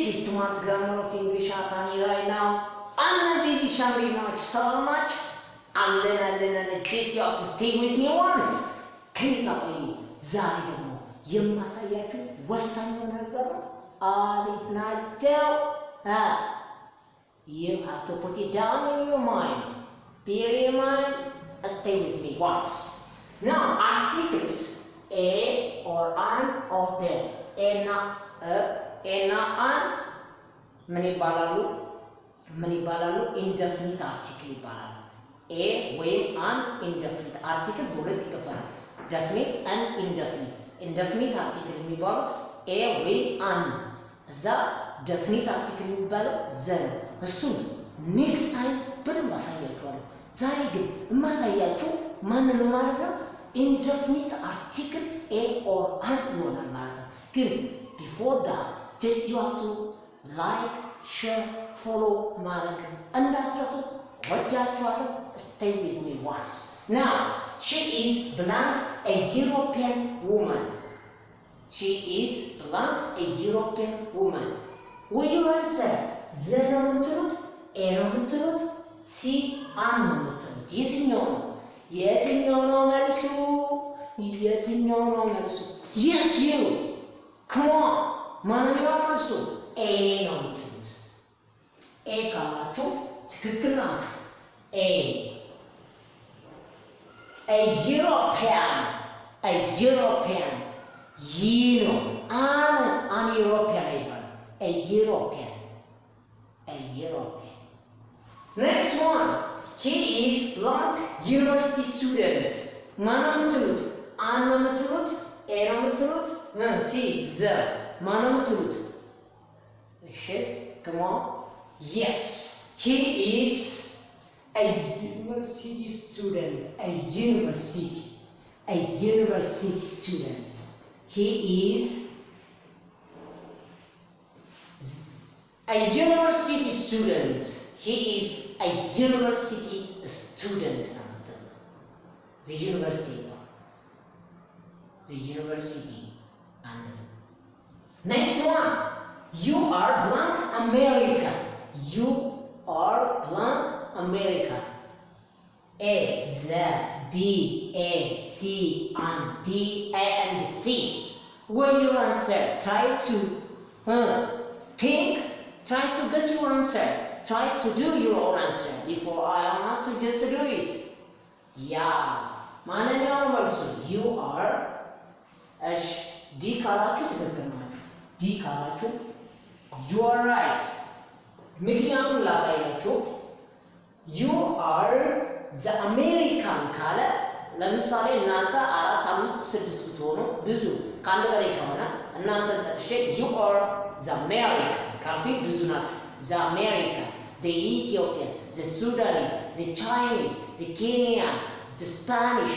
is Smart Grammar of English Atani right now. I'm baby Shamri not so much. And then just you have to stay with me once. Can you Zaidamo? Yemasayatu, Western if not tell. You have to put it down in your mind. Bear in mind, stay with me once. Now, articles a or an or the ena an many balalu indefinite article balalu a when an indefinite article bolet ikafara definite and indefinite article የሚባሉት a when an እዛ definite article የሚባለው ዘን እሱን next time በደንብ አሳያችኋለሁ። ዛሬ ግን የማሳያችሁ ማን ነው ማለት ነው? indefinite article a or an ይሆናል ማለት ነው። ግን before that just you have to like, share, follow ማድረግ እንዳትረሱ። ወዳችኋለሁ። Stay with me once. Now, she is blank, a European woman. She is blank, a European woman. Will you answer? Z ነው የምትሉት? A ነው የምትሉት? C an ነው የምትሉት? የትኛው ነው መልሱ? Yes, you. Come on. ማንኛው መልሱ? A ነው የምትሉት። A ካላችሁ ትክክል ናችሁ። A European ይህ ነው። an European አይባልም። A European. Next one. He is blank university student. ማን ነው የምትሉት? an ነው የምትሉት? A ነው የምትሉት? C ዘ ማን ነው የምትሉት? እሺ come on. Yes, he is a university student. A university student. He is a university student. He is a university student. The university. Next one. You are blank American. You are blank American. A, Z, B, A, C, and D, A, and C. Will you answer? Try to think. Try to guess your answer. Try to do your own answer before I am not to just do it. Yeah. ማንኛው መልሱ? You are እሺ D ካላችሁ ትክክል ናችሁ። D ካላችሁ you are right. ምክንያቱም ላሳያችሁ። You are the American ካለ ለምሳሌ እናንተ 4 5 6 ብትሆኑ ብዙ ከአንድ በላይ ከሆነ እናንተ ጠቅሼ you are the American ካልኩኝ ብዙ ናችሁ። the American, the Ethiopian, the Sudanese, the Chinese, the Kenyan, the Spanish,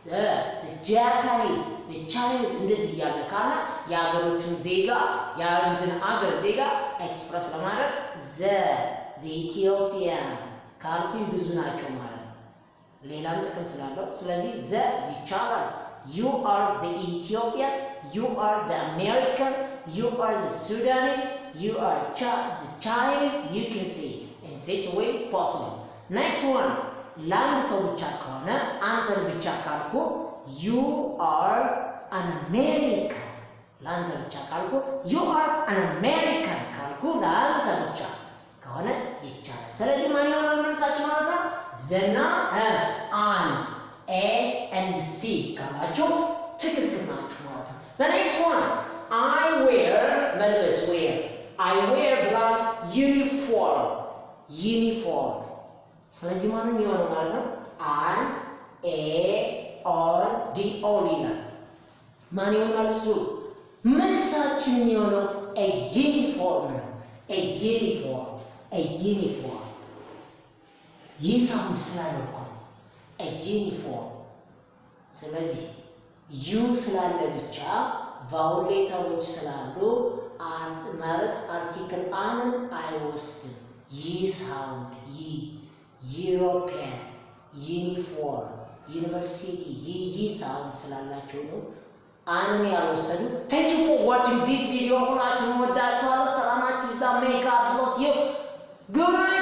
the Japanese, the Chinese እንደዚህ እያለ ካለ የሀገሮቹን ዜጋ የአንድን አገር ዜጋ ኤክስፕረስ ለማድረግ the Ethiopian ካልኩኝ ብዙ ናቸው ማለት ነው። ሌላም ጥቅም ስላለው ስለዚህ ይቻላል። You are the Ethiopian, you are the American, you are the Sudanese, you are the Chinese, you can see in such a way possible. Next one. ለአንድ ሰው ብቻ ከሆነ አንተን ብቻ ካልኩ you are an American. ለአንተ ብቻ ካልኩ you are an American ካልኩ ለአንተ ብቻ ከሆነ ይቻላል። ስለዚህ ማን ይሆናል መልሳችን ማለት ነው? ዘና an A and C ካላችሁ ትክክል ናችሁ ማለት ነው። The next one. I wear መልበስ wear. I wear blank uniform. ስለዚህ ማንን ይሆናል ማለት ነው? an A or D or ይላል። ማን ይሆናል እሱ? መልሳችን የሚሆነው a uniform ነው። a uniform ይህ ሳውንድ ስላለው እኮ ነው a uniform። ስለዚህ ዩ ስላለ ብቻ ቫውል ሌተሮች ስላሉ ማለት አርቲክል አንን አይወስድም። ይህ ሳውንድ European, uniform, university ይህ ሳውንድ ስላላቸው ነው አንን ያልወሰዱ። Thank you for watching this video. ሁላችሁም ወዳችኋለሁ። ሰላማችሁ God. May God bless you. Good night.